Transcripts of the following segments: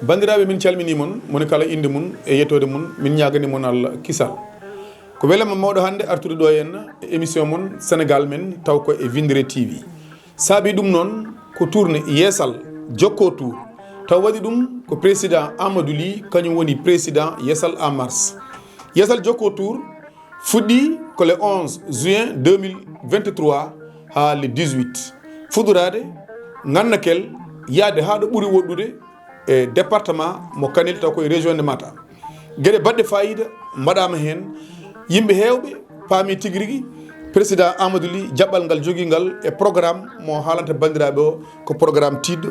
bandiraɓe min calmini mon moni kala inde mum e yettode mum min ñagani mon Allah kisal ko welama mawɗo hande artude ɗo henna e émission mon Sénégal men taw ko e Winndere-tv saabi ɗum noon ko tourné yeesal Jokko tour taw waɗi ɗum ko président Amadou Ly kañum woni président Yeesal en mars Yeesal Jokko tour fuɗɗi ko le 11 juin 2023 ha le 18 fuɗɗorade gannakel yaade ha ɗo ɓuuri woɗɗude e département mo Kanel taw koye région de Matam gueɗe baɗɗe fayida mbaɗama hen yimɓe hewɓe paami tigui rigui président Amadou Ly jaɓɓal ngal jogui ngal e programme mo haalanta bandiraɓe o ko programme tidɗo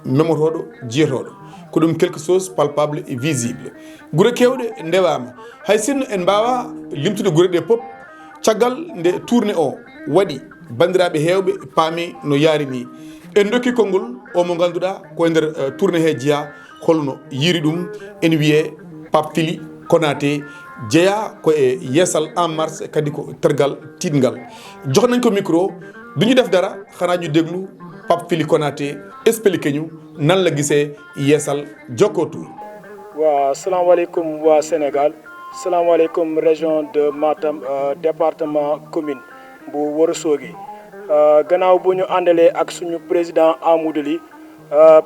memotoɗo jeyetoɗo ko ɗum quelque chose palpable et visible guure kewɗe ndewama hay sinno en mbawa limtude guure ɗe pop caggal nde tourné o waɗi bandiraɓe hewɓe paami no yaari ni en dokki konngol o mo ganduɗa ko e nder tourné he jeeya holno yiiri ɗum en wiye Pape Fili Konaté jeeya ko e Yeesal en mars kadi ko tergal tidgal joxnañ ko micro duñu def dara xanaa ñu déglu Pape Fili Konaté expliqué ñu nan la gisee Yeesal Jokko tour. waaw salaamaaleykum waa Sénégal salaamaaleykum région de Matam département commune bu Ourossogui gannaaw bu ñu àndalee ak suñu président Amadou Ly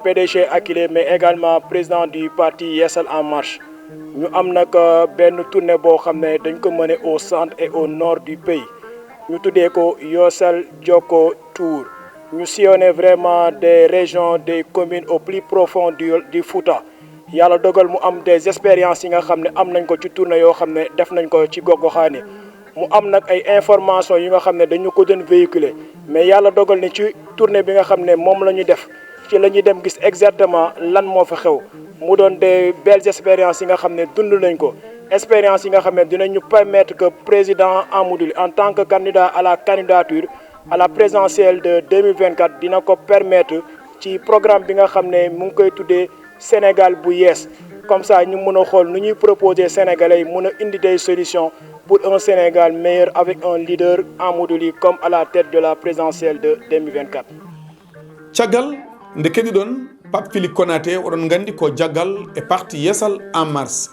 PDG Akile mais également président du parti Yeesal en marche ñu am nag benn tournée boo xam ne dañ ko mener au centre et au nord du pays ñu tuddee ko Yeesal Jokko tour ñu sillonné vraiment des régions des communes au plus profond du Fouta yàlla dogal mu am des expériences yi nga xam ne am nañ ko ci tournée yoo xam ne def nañ ko ci gox-goxaani mu am nag ay informations yi nga xam ne dañu ko doon véhiculer mais yàlla dogal ni ci tournée bi nga xam ne moom la ñu def ci la ñuy dem gis exactement lan moo fa xew mu doon des belles expériences yi nga xam ne dund nañ ko expérience yi nga xam ne dinañu permettre que président Amadou Ly en tant que candidat à la candidature à la présidentielle de 2024 dina ko permettre ci programme bi nga xam ne mu ngi koy tuddee Sénégal bu yees comme ça ñu mën a xool nu ñuy proposer Sénégalais yi mën a indi des solutions pour un Sénégal meilleur avec un leader Amadou Ly comme à la tête de la présidentielle de 2024. caggal nde kedi ɗon Pape Fili Konaté oɗon gandi ko jaggal e parti Yeesal en mars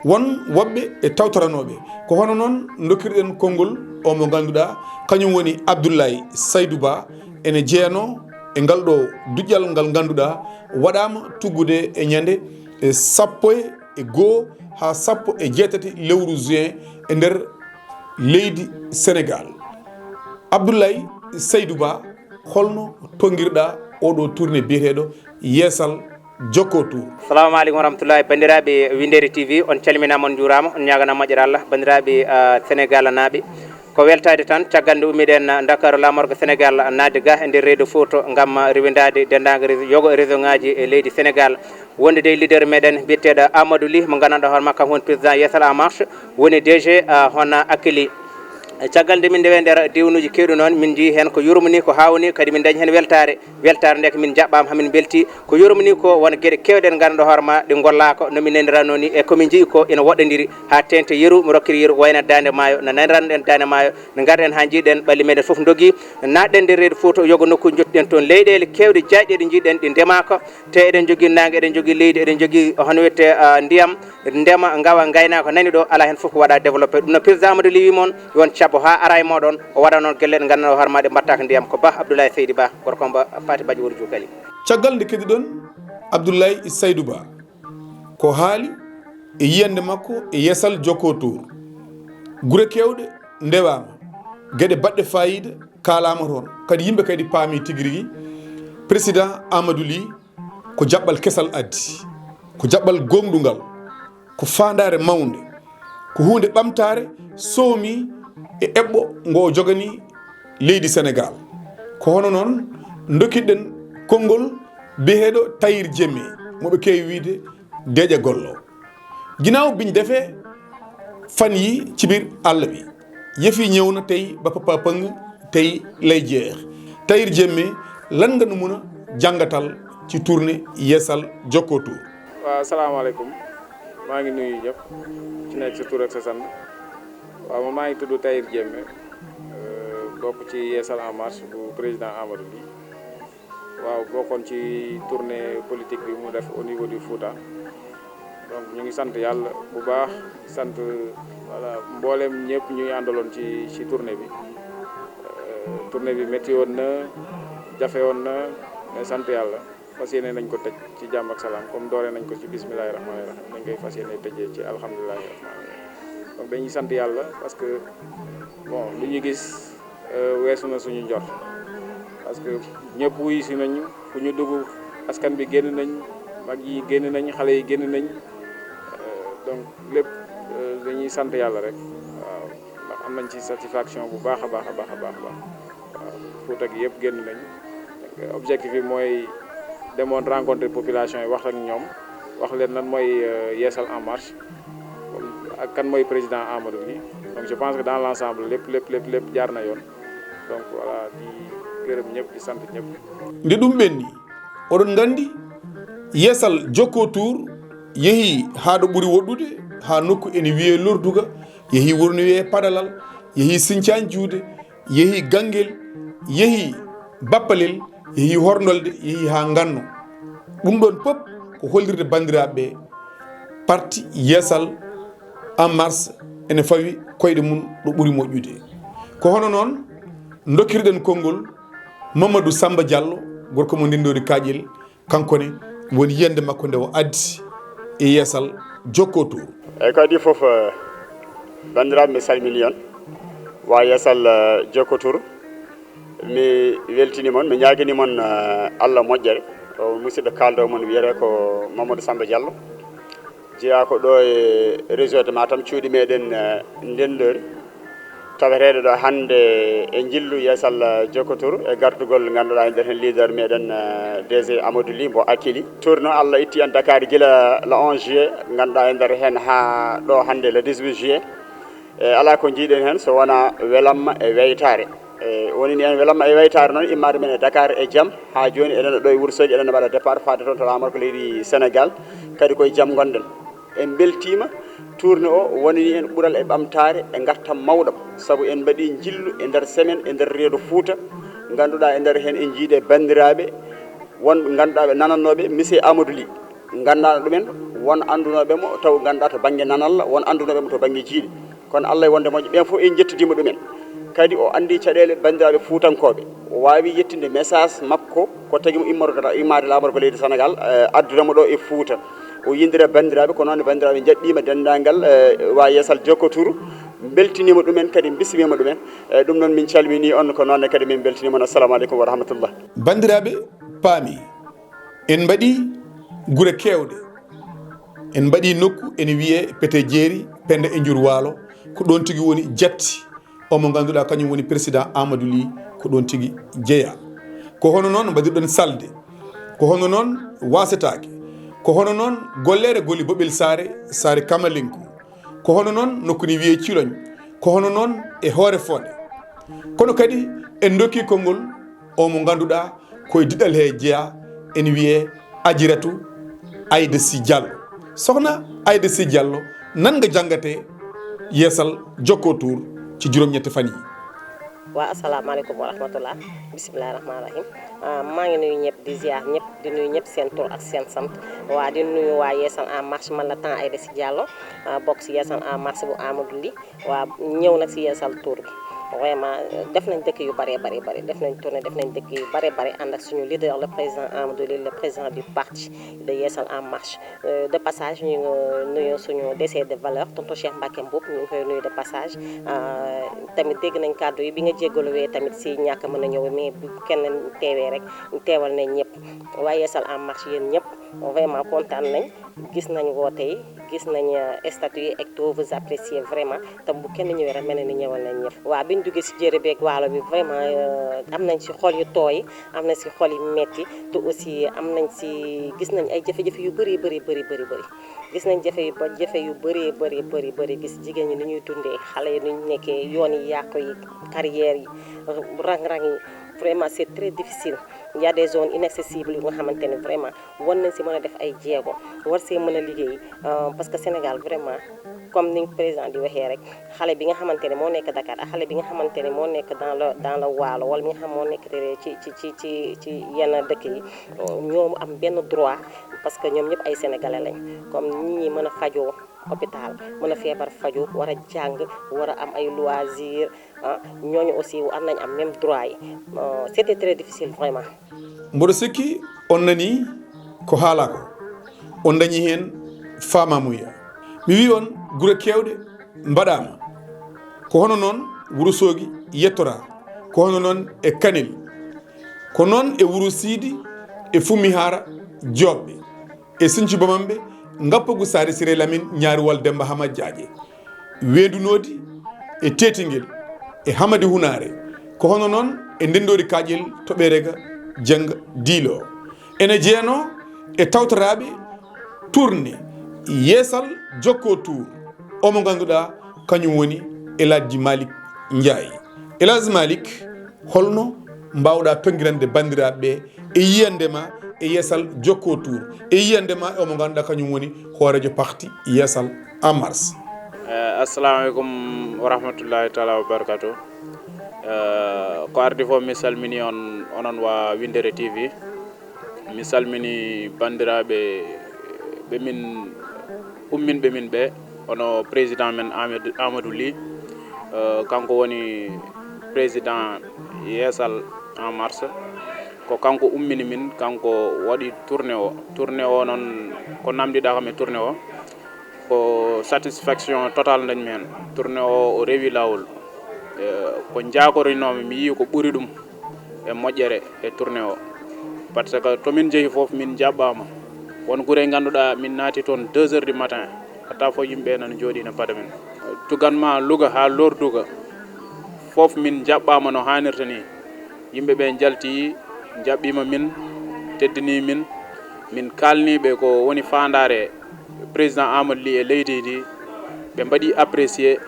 won woɓɓe e tawtoranoɓe ko hono noon dokkirɗen konngol o mo ganduɗa kañum woni Abdoulaye Saydou Ba ene jeeyano e ngal ɗo duƴƴal ngal ganduɗa waɗama tuggude e ñande 12 ha 17 lewru juin e nder leydi Sénégal Abdoulaye Saydou Ba holno tonguirɗa oɗo tourné biyeteɗo Yeesal Jokko tour. Assalamu alaikum warahmatullahi bandiraɓe Winndere-tv on calminama on juurama on ñagana moƴƴere Allah bandiraɓe Sénégal naaɓe ko weltade tan caggal nde ummiɗen Dakar lamorgo Sénégal nadde ga e nder reedo photo gam rewindade dendagal yogo réseau ngaji e leydi Sénégal wonde de leader meɗen biyeteɗo Amadou Ly mo gandanɗa hoore makko woni président Yeesal en marche woni DG hono Akili caggal nde min ndewe nder diwnuji kewɗi noon min jii hen ko yurmini ko hawni kadi min dañi hen weltare nde ko min jaɓɓama hamin belti ko yurmini ko wona gueɗe kewɗe ɗe ganduɗa hoorema ɗe gollaka no min nanirano ni e komin jii ko ina woɗɗodiri ha tengte yeeru mi rokkiri yeeru wayno dande maayo no naniranɗen dande maayo no garɗen ha jiiɗen ɓalli meɗen foof dogui natɗen nder reedu photo yogo nokku jottuɗen toon leyɗele kewɗe jayɗe ɗe jiiɗen ɗi ndemaka te eɗen jogui nangue eɗen jogui leydi eɗen jogui hono wiyete ndiyam ndema gawa gayna ko nani ɗo ala hen foof ko waɗa développé ɗum no président Amadou Ly wi moon yon cabbo ha ara e moɗon o waɗa noon guelle ɗe ganduɗa hoore ma ɗe mbatta ko ndiyam ko Ba Abdoulaye Saydou Ba gorko mba Fati Badji Wuro Dioukali caggal nde kedi ɗon Abdoulaye Saydou Ba ko haali e yiyande makko e Yeesal Jokko tour guure kewɗe ndewama gueɗe baɗɗe fayida kalama toon kadi yimɓe kadi paami tigui rigui président Amadou Ly ko jaɓɓal kesal addi ko jaɓɓal gonɗugal ko fandare mawde ko hunde ɓamtare sowmi e eɓɓo ngo jogani leydi Sénégal ko hono noon dokkiɗen konngol biyeteɗo Tayir Jemme moɓe kewi wiide deeƴa gollo guinaw biñ defe fan yi ci biir àll bi yëf yi ñëw na tey ba papa pëng tey lay jeex Tayir Jemme lan nga nu mun a jàngatal ci tournée Yeesal Jokko tour. waaw asalaamaaleykum maa ngi nuyu ñëpp ci nekk sa tur ak sa sant waaw man maa ngi tudd Tayir Jemme bokk ci Yeesal en marche bu président Amadou Ly waaw bokkoon ci tournée politique bi mu def au niveau du Fouta donc ñu ngi sant yàlla bu baax sant voilà mboolem ñëpp ñuy àndaloon ci tournée bi métti woon na jafe woon na mais sant yàlla fas yéene nañ ko tëj ci jàmm ak salaam comme doore nañ ko ci bismillahi rahmaani rahim dañ koy fas yéene tëjee ci alhamdulilahi rahmaani rahim donc dañuy sant yàlla parce que bon lu ñu gis weesu na suñu njort parce que ñëpp wuy si nañ fu ñu dugg askan bi génn nañ mag yi génn nañ xale yi génn nañ donc lépp dañuy sant yàlla rek waaw ndax am nañ ci satisfaction bu baax a baax waaw Fouta gi yëpp génn nañ objectif bi mooy demoon rencontrer population yi wax ak ñoom wax leen lan mooy Yeesal en marche ak kan mooy président Amadou Ly donc je pense que dans l'ensemble lépp jaar na yoon donc voilà di gërëm ñëpp di sant ñëpp. nde ɗum ɓenni oɗon gandi Yeesal Jokko tour yeehi ha ɗo ɓuuri woɗɗude ha nokku ene wiye lorduga yeehi wuro ne wiye Padalal yeehi Sinthiane Juude yeehi Ganguel yeehi Bappalel yeehi Horndolde yeehi ha Ganno ɗum ɗon pop ko hollirde bandiraɓe parti Yeesal en marche ene fawi koyɗe mum ɗo ɓuuri moƴƴude ko hono noon dokkirɗen konngol Mamadou Samba Diallo gorko mo ndendori Kaƴel kankone woni yiyande makko nde o addi e Yeesal Jokko tour eyyi kadi foof bandiraɓe mi salmini on wa Yeesal Jokko tour mi weltini moon mi ñaguini moon Allah moƴƴere o musidɗo kaldo mon wiyete ko Mamadou Samba Diallo jeeya ko ɗo e région de Matam cuuɗi meɗen ndendori taweteɗo ɗo hande e Njillu Yeesal Jokko tour e gartugol ganduɗa e nder hen leader meɗen DG Amadou Ly mbo Akili tour noon Allah itti en Dakar guila le 11 juillet ganduɗa e nder hen ha ɗo hande le 18 juillet e ala ko jiiɗen hen so wona welamma e weytare wonini en welamma e weytare noon immade men e Dakar e jaam ha joni eɗen ɗo e Wourossogui eɗen mbaɗa départ fade toon to lamar ko leydi Sénégal kadi koye jaam gonɗen en beltima tourne o wonini en ɓuural e ɓamtare e gartam mawɗam saabu en mbaɗi Njillu e nder semaine e nder reedo Fouta ganduɗa e nder hen en jiide bandiraɓe won ganduɗa ɓe nanannoɓe monsieur Amadou Ly ganduɗa ɗumen won andunoɓemo taw ganduɗa to banggue nanalla won andunoɓemo to banggue jiiɗe kono Allah e wonde moƴƴo ɓen foof en jettidima ɗumen kadi o andi caɗele bandiraɓe Fuutankoɓe o wawi yettinde message makko ko tagui mo immade lamar ko leydi Sénégal addunamo ɗo e Fouta o yindira bandiraɓe ko noon bandiraɓe jaɓɓima dendagal wa Yeesal Jokko tour beltinima ɗumen kadi bismima ɗumen ɗum noon min calmini on ko noonne kadi min beltinima on assalamu aleykum wa rahmatullah bandiraɓe paami en mbaɗi guure kewɗe en mbaɗi nokku ene wiye Pete Jeeri Pende e Njur Waalo ko ɗon tigui woni jatti omo ganduɗa kañum woni président Amadou Ly ko ɗon tigui jeeya ko hono noon mbaɗirɗon salde ko hono noon wasetake ko hono noon gollere golli Boɓel Saare Kamalenko ko hono noon nokkuni wiye Ciloñ ko hono noon e hoore fonde kono kadi en dokki konngol omo ganduɗa koye diɗal he jeeya ene wiye Adjiratou Aïda Sy Diallo sokhna Aïda Sy Diallo nan nga jangate Yeesal Jokko tour ci juróom-ñetti fan yi waa asalaamaaleykum wa rahmatullah bisimilahi rahmaani rahim maa ngi nuyu ñëpp di ziar ñëpp di nuyu ñëpp seen tur ak seen sant waa di nuyu waa Yeesal en marche man la temps Aïda Sy Diallo bokk si Yeesal en marche bu Amadou Ly waa ñëw nag si Yeesal tour bi vraiment def nañ dëkk yu bëree bëri def nañ tournée def nañ dëkk yu bëri ànd ak suñu leader le président Amadou Ly le président du parti de Yeesal en marche de passage ñu ngi nuyu suñu décès de valeur tonton Cheikh Mbacké Mboup ñu ngi koy nuyu de passage tamit dégg nañ kàddu yi bi nga jégaluwee tamit si ñàkk mën a ñëw mais bu kenn teewee rek teewal nañ ñëpp waaye Yeesal en marche yéen ñëpp vraiment kontaan nañ gis nañ woote yi gis nañ statut yi ak tout vous apprécier vraiment te bu kenn ñëwee rek mel na ni ñëwal nañ ñëpp waaw biñ duggee si jërë beeg waalo bi vraiment am nañ si xol yu tooy am nañ si xol yu metti te aussi am nañ si gis nañ ay jafe-jafe yu bëri gis nañ jafe yu bëri gis jigéen ñi ni ñuy dundee xale yi ni ñu nekkee yoon yi yàqu yi carrière yi rang-rang yi vraiment c'est très difficile il y a des zones inaccessibles yu nga xamante ne vraiment war nañ si mën a def ay jéego war see mën a liggéey parce que Sénégal vraiment comme ni président di waxee rek xale bi nga xamante ne moo nekk Dakar ak xale bi nga xamante ne moo nekk dans le Waalo wala mi nga xam moo nekk ci yenn dëkk yi ñoom am benn droit parce que ñoom ñëpp ay sénégalais lañ comme nit ñi mën a fajoo hôpital mën a feebar faju war a jàng war a am ay loisirs ñooñu aussi war nañ am même droit yi c'était très difficile vraiment. mboɗo sikki on nani ko haala ko on dañi hen famamuya mi wi on guure kewɗe mbaɗama ko hono noon Wourossogui yettora ko hono noon e Kanel ko noon e Wuro Sidi e Fumihara Jobɓe e Sinthiou Bamamɓe Ngappagu Sare Siré Lamine Ñaariwal Demba Hamad Diadje Weedunodi e Tetingel e Hamadi Hunare ko hono noon e ndendori kaƴel Toɓerega Janga Diilo ene jeeno e tawtoraɓe tourné Yeesal Jokko Tour omo ganduɗa kañum woni Eladji Malick Ndiaye Eladji Malick holno mbawɗa tonguirande bandiraɓeɓe e yiyandema e Yeesal Jokko Tour e yiyandema e omo ganduɗa kañum woni hoorejo parti Yeesal en mars. Assalamu aleykum wa rahmatullahi taala wa barakatuh. Ko ardi fof mi salmini onon wa Winndere-tv mi salmini bandiraɓe ɓe min umminɓe min ɓe ono président men Amadou Ly kanko woni président Yeesal en mars ko kanko ummini min kanko waɗi tourné o noon ko namdiɗa kam e tourné o ko satisfaction total dañmi hen tourné o rewi lawol ko jakorinomi mi yi ko ɓuuri ɗum e moƴƴere e tourné o par ce que tomin jeehi foof min jaɓɓama won guure ganduɗa min naati toon 2 heures du matin hatta fo yimɓe nan jooɗi no paada men tuganma Louga ha Lorduga foof min jaɓɓama no hannirta ni yimɓeɓe jalti jaɓɓima min teddini min kalniɓe ko woni fandare président Amadou Ly e leydi ndi ɓe mbaɗi apprécié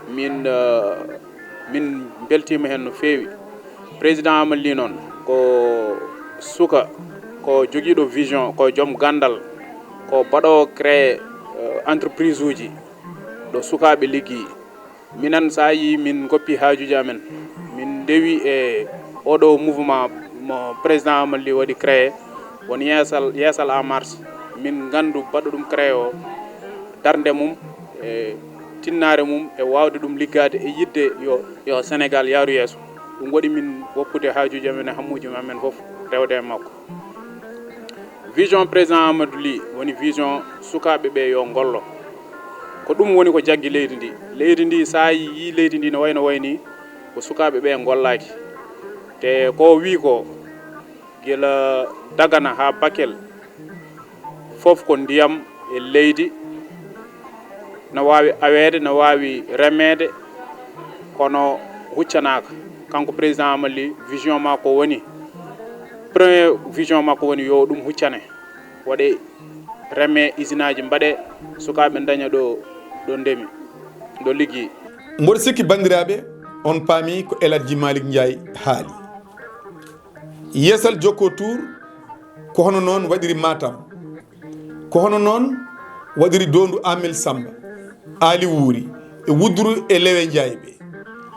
min beltima hen no fewi président Amadou Ly noon ko suka ko joguiɗo vision ko joom gandal ko baɗowo créé entreprise uji ɗo sukaɓe liggi minen sa yi min goppi hajuji amen min dewi e oɗo mouvement mo président Amadou Ly waɗi créé woni Yeesal en mars min gandu baɗo ɗum créé o darde mum e tinnare mum e wawde ɗum liggade e yidde yo Sénégal yaaru yeeso ɗum waɗi min woppude hajuji amen e hammuji amen foof rewde e makko vision président Amadou Ly woni vision sukaɓe ɓe yo gollo ko ɗum woni ko jaggi leydi ndi sa yi leydi ndi no wayno wayni ko sukaɓe ɓe gollaki te ko wi ko gila Dagana ha Bakel fof ko ndiyam e leydi no wawi awede no wawi remede kono huccanaka kanko président Amadou Ly vision makko woni premier vision makko woni yo ɗum huccane waɗe reme usine aji mbaɗe sukaɓe daña ɗo ndemi ɗo liggi. Mboɗo sikki bandiraɓe on paami ko Eladji Malick Ndiaye haali Yeesal Jokko Tour ko hono noon waɗiri Matam ko hono noon waɗiri Dondu Amel Samba Ali Wuuri e Wudduru e Lewe Ndiaye ɓe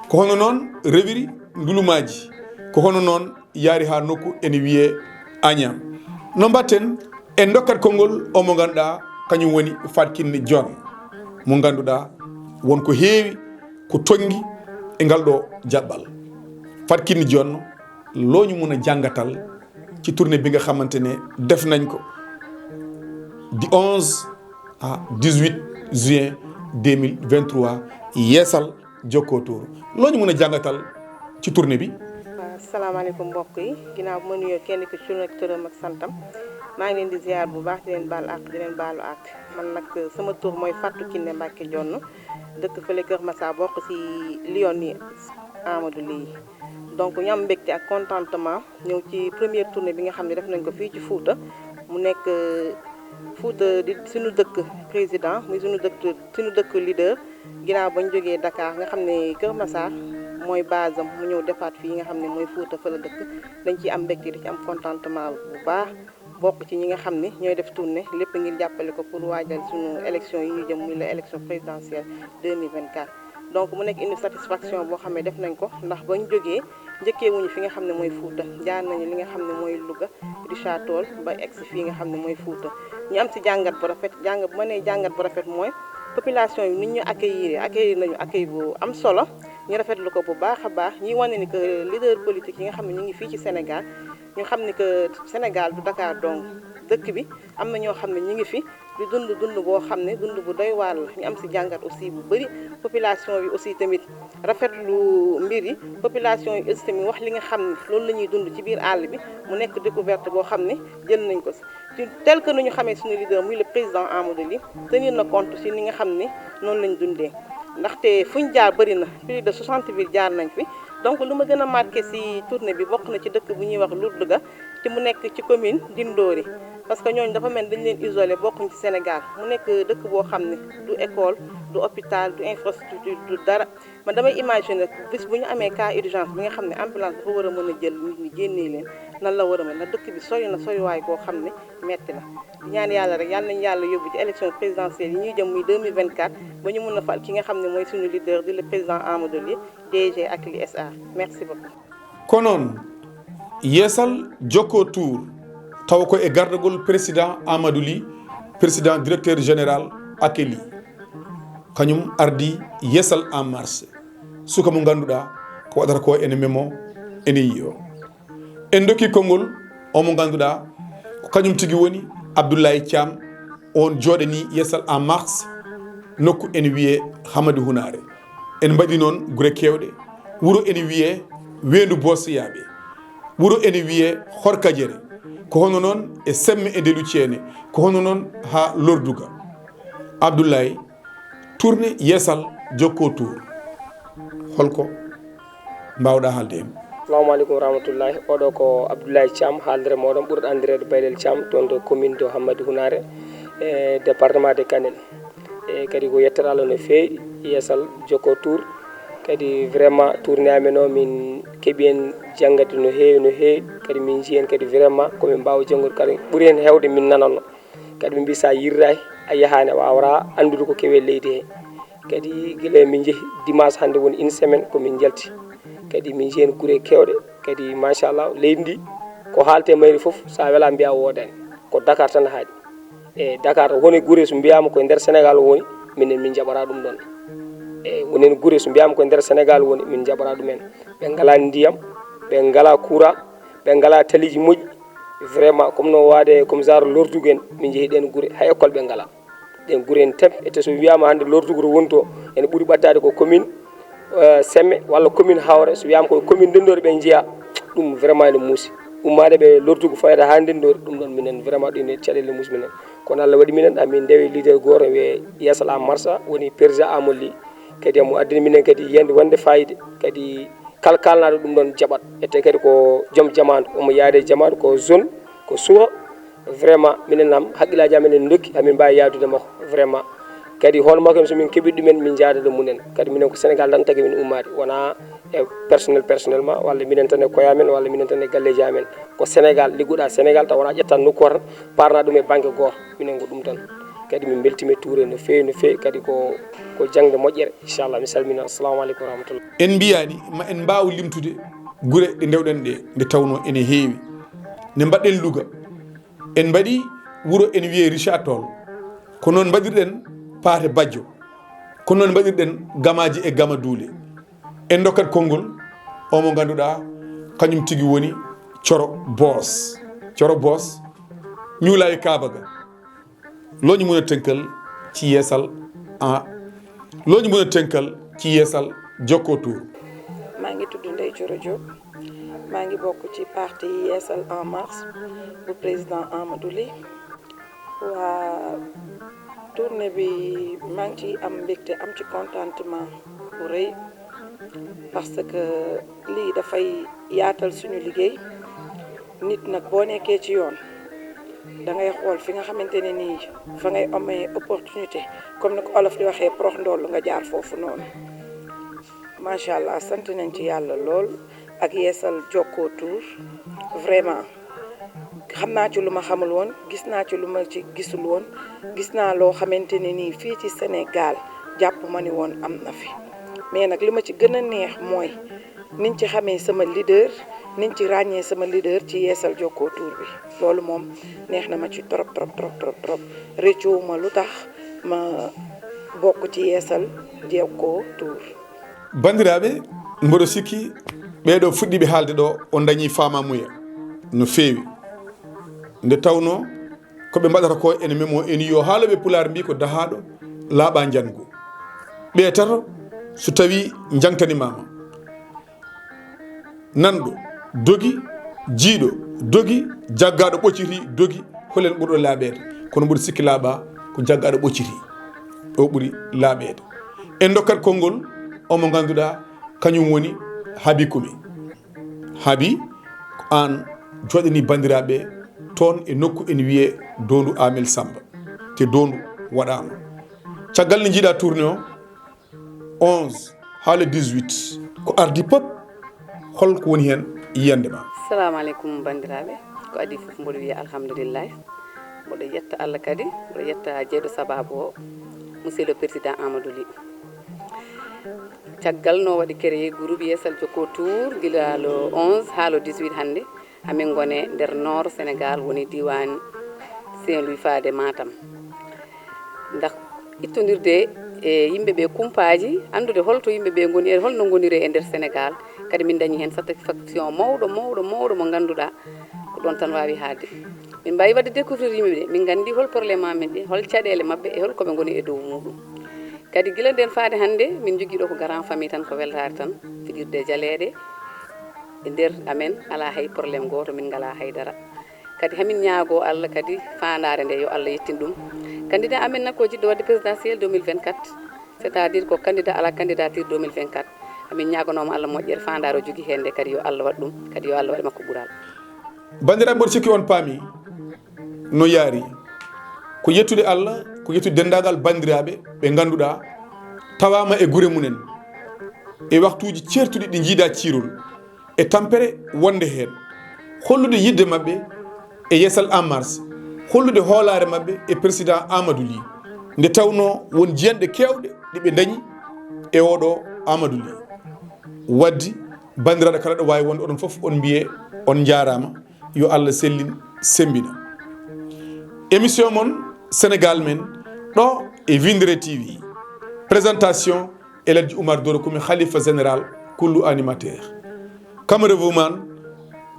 ko hono noon rewiri ndulumaji ko hono noon yaari ha nokku ene wiye Agnam no mbatten en dokkat konngol omo ganduɗa kañum woni Fatkine John mo ganduɗa wonko heewi ko tongi e ngal ɗo jaɓɓal Fatkine John looñu mun a jàngatal ci tournée bi nga xamante ne def nañ ko du 11 à 18 juin 2023 Yeesal Jokko Tour looñu mun a jàngatal ci tournée bi. asalaamaaleykum mbokk yi ginnaaw bu ma nuyoo kenn ku ci nekk turam ak santam maa ngi leen di ziar bu baax di leen baal ak di leen baalu ak man nag sama tur mooy Fatkine Mbacke Jonn dëkk fële Kër Massar bokk ci Lion yi Amadou Ly donc ñu am mbégte ak contentement ñëw ci première tournée bi nga xam ne def nañ ko fii ci Fouta mu nekk Fouta di suñu dëkk président muy suñu dëkk leader ginnaaw bañ jógee Dakar nga xam ne Kër Massar mooy base am mu ñëw defaat fii nga xam ne mooy Fouta fa la dëkk dañ ciy am mbégte di ci am contentement bu baax bokk ci ñi nga xam ne ñooy def tournée lépp ngir jàppale ko pour waajal suñu élection yi ñu jëm muy la élection présidentielle 2024. donc mu nekk une satisfaction boo xam ne def nañ ko ndax bañ jógee njëkkee wuñu fi nga xam ne mooy Fouta jaar nañu li nga xam ne mooy Louga Richard Toll ba egsi fii nga xam ne mooy Fouta ñu am si jàngat bu rafet bu ma nee jàngat bu rafet mooy population yi nit ñu accueillir nañu accueil bu am solo ñu rafetlu ko bu baax a baax ñuy wane ni que leader politique yi nga xam ne ñu ngi fii ci Sénégal ñu xam ni que Sénégal du Dakar donc dëkk bi am na ñoo xam ne ñu ngi fi di dund boo xam ne dund bu doy waar la ñu am si jàngat aussi bu bëri population bi aussi tamit rafetlu mbir yi population yi aussi tamit wax li nga xam ne loolu la ñuy dund ci biir àll bi mu nekk découverte boo xam ne jël nañ ko si ci tel que nu ñu xamee suñu leader muy le président Amadou Ly tenir na compte si ni nga xam ne noonu lañ dundee ndaxte fuñ jaar bëri na plus de 60 villes jaar nañ fi donc lu ma gën a marqué si tournée bi bokk na ci dëkk bu ñuy wax Louga ci mu nekk ci commune d'Indori parce que ñooñu dafa mel dañ leen isolé bokkuñ ci Sénégal mu nekk dëkk boo xam ne du école du hôpital du infrastructure du dara man damay imaginer bis bu ñu amee cas urgence bi nga xam ne ambulance dafa war a mën a jël nit ñi génnee leen nan la war a mën na dëkk bi sori na soriwaay koo xam ne metti na di ñaan yàlla rek yàlla nañu yàlla yóbbu ci élection présidentielle yi ñuy jëm muy 2024 ba ñu mën a fal ki nga xam ne mooy suñu leader di le président Amadou Ly DG ak li SA merci beaucoup. konoon Yeesal Jokko Tour taw ko e gardagol président Amadou Ly président directeur général akeli kañum ardi Yeesal en marche suka mo ganduɗa ko waɗata ko ene memo ene yiyo en dokki konngol o mo ganduɗa ko kañum tigi woni Abdoulaye Thiam on jooɗani Yeesal en marche nokku ene wiye Hamadou Hunare en mbaɗi noon gure kewɗe wuro ene wiye Wendu Bosiyaɓe wuro ene wiye Horkadiere ko hono noon e semme e ndelu ceene ko hono noon ha lorduga Abdoulaye tourné Yeesal Jokko Tour holko mbawɗa haalde hen. Assalamu aleykum warahmatullahi oɗo ko Abdoulaye Thiam haaldere moɗon ɓurɗo andirede Baylel Thiam toon to commune de Hamadou Hunare e département de Kanel e kadi ko yettere Allah no feewi Yeesal Jokko Tour kadi vraiment tourné amen o min keeɓi hen janggade no heewi kadi min jii hen kadi vraiment komin mbawa janggude kadi ɓuuri hen hewde min nananno kadi ɓe mbi sa yirray a yahani a wawata andude ko keewi leydi he kadi guila min jeehi dimanche hande woni une semaine komin jalti kadi min jii hen guure kewɗe kadi machallah leydi ndi ko haalte mayri foof sa weela mbiya wodani ko Dakar tan haaɗi e Dakar woni guure so mbiyama koye nder Sénégal woni minen min jaɓata ɗum ɗon e wonen guure so mbiyama koye nder Sénégal woni min jaɓata ɗumen ɓe ngala ndiyam ɓe ngala courant ɓe ngala taliji moƴƴi vraiment comme no waade comme genre lordugo en min jeehi ɗen guure hay école ɓe ngala ɗen guure en temp ete so wiyama hande lordugo to woni to ene ɓuuri ɓattade ko commune Semme walla commune Hawre so wiyama koye commune Ndendori ɓe jeeya ɗum vraiment ene muusi ummade ɓe lordugo fayda ha Ndendori ɗum ɗon minen vraiment ɗum caɗele muusi minen kono Allah waɗi minen amin ndewi leader goto wiye Yeesal en marche woni président Amadou Ly kadi mo addini minen kadi yiyande wonde fayida kadi kala kalnaɗo ɗum ɗon jaɓat ete kadi ko joom jamanu omo yaade jamanu ko zone ko suuha vraiment minen nam haqqillaji amen en dokki amin mbawi yaadude makko vraiment kadi hono makko somin keeɓi ɗumen min jaadade munen kadi minen ko Sénégal tan tagui min ummade wona e personnellement walla minen tan e koyamen walla minen tan e galleji amen ko Sénégal liggoɗa Sénégal taw wona ƴetta nokku tan parna ɗum e banque goto minen ko ɗum tan kadi min beltimi touré no fewi kadi ko jangde moƴƴere inchallah mi salmina assalamu aleykum warahmatullah en mbiyani ma en mbaw limtude guure ɗe ndewɗen ɗe nde tawno ene heewi ne mbaɗen Louga en mbaɗi wuro ene wiye Richard Toll ko noon mbaɗirɗen Paate Badjo ko noon mbaɗirɗen Gamaji e Gama Duule en dokkat konngol o mo ganduɗa kañum tigi woni Coro Boss ñuula e Kabaga loñu mën a tënkal ci Yeesal loñu mën a tënkal ci Yeesal Jokko Tour. maa ngi tudd Ndeye Coro Diop maa ngi bokk ci parti Yeesal en marche bu président Amadou Ly waa tournée bi maa ngi ci am mbégte am ci contentement bu rëy parce que lii dafay yaatal suñu liggéey nit nag boo nekkee ci yoon da ngay xool fi nga xamante ne nii fa ngay amee opportunité comme ni ko olof di waxee prox ndoll nga jaar foofu noonu macha allah sant nañ ci yàlla lool ak yeesal Jokko Tour vraiment xam naa ci lu ma xamul woon gis naa ci lu ma ci gisul woon gis naa loo xamante ne nii fii ci Sénégal jàpp ma ni woon am na fi mais nag li ma ci gën a neex mooy niñ ci xamee sama leader niñ ci ràññee sama leader ci yeesal Jokko Tour bi loolu moom neex na ma ci trop réccuwuma lu tax ma bokk ci yeesal Jokko Tour. bandiraɓe mboɗo sikki ɓeɗo fuɗɗiɓe haalde ɗo on dañi famamuya no feewi nde tawno koɓe mbaɗata ko ene memo ene yo haaloɓe pulaar mbi ko dahaɗo laaɓa jangu ɓe tato so tawi jangtanimama nanɗo dogi jiiɗo dogi jaggaɗo ɓocciti dogi holen ɓurɗo laaɓede kono mboɗo sikki laaɓa ko jaggaɗo ɓocciti o ɓuuri laaɓede en dokkat konngol omo ganduɗa kañum woni haabi Koume haabi ko an joɗani bandiraɓe toon e nokku ene wiye dondu Amel Samba te dondu waɗama caggal nde jiiɗa tourné o 11 haala 18 ko ardi pop holko woni hen yiyande ma. assalamu aleykum bandiraɓe ko adi foof mboɗo wiya alhamdulillah mboɗo yetta Allah kadi mboɗo yetta jeeɗo sababu o monsieur le président Amadou Ly caggal no waɗi créé groupe yeesal Jokko Tour gila le 11 ha le 18 hande amin gone nder nord Sénégal woni diwan Saint-Louis faade Matam ndax ittodirde e yimɓeɓe kumpaji andude holto yimɓeɓe goni e holno goniri e nder Sénégal kadi min dañi hen satisfaction mawɗo mo ganduɗa ko ɗon tan wawi haadde min mbawi wadde découvrir yimɓeɓe min gandi hol probléme amen ɗi hol caɗele mabɓe e holkoɓe goni e dow muɗum kadi guila nden faade hande min jogui ɗo ko grand famille tan ko weltare tan fiɗirde jaleɗe e nder amen ala hay probléme goto min ngala haydara kadi hamin ñaago Allah kadi fandare nde yo Allah yettin ɗum candidat amen nak ko jiɗɗo wadde présidentiel 2024 c'est à dire ko candidat à la candidature 2024 amin ñaganoma Allah moƴƴere fandare o jogui hen nde kadi yo Allah waɗ ɗum kadi yo Allah waɗi makko ɓuural bandiraɓe mboɗo sikki on paami no yaari ko yettude Allah ko yettude dendagal bandiraɓe ɓe ganduɗa tawama e guure munen e waktuji ceertuɗi ɗi jiida ciirol e tampere wonde hen hollude yidde mabɓe e yeesal en mars hollude hoolare mabɓe e président Amadou Ly nde tawno won jiyanɗe kewɗe ɗiɓe dañi e oɗo Amadou Ly waddi bandiraɗo kala ɗo wawi wonde oɗon foof on mbiye on jarama yo Allah sellin sembina émission mon Sénégal men ɗo e Winndere-tv présentation Eladji Oumar Doro Koume khalifa général kullu animateur camerawoman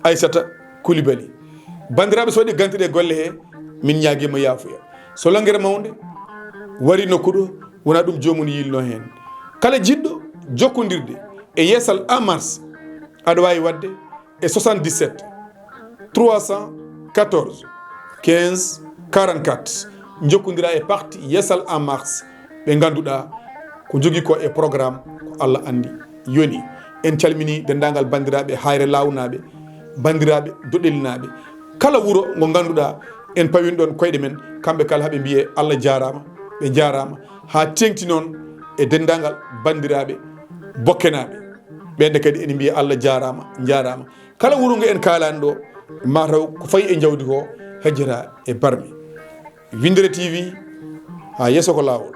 Aissata Coulibaly bandiraɓe so waɗi gantiɗe golle he min ñaaguima yaafuya so longere mawde wari nokkuɗo wona ɗum jomum yilno hen kala jiɗɗo jokkodirde e yeesal en mars aɗa wawi wadde e 77 314 15 44 jokkodira e parti yeesal en mars ɓe ganduɗa ko jogui ko e programme ko Allah andi yoni en calmini dendagal bandiraɓe hayre lawnaɓe bandiraɓe doɗelinaɓe kala wuuro ngo ganduɗa en pawin ɗon koyɗe men kamɓe kala haaɓe mbiye Allah jarama ɓe jarama ha tengti noon e dendagal bandiraɓe bokkenaɓe ɓenne kadi ene mbiya Allah jarama jarama kala wuuro ngo en kalani ɗo mataw ko fayi e jawdi ko hejjata e barmi Winndere-tv ha yeeso ko laawol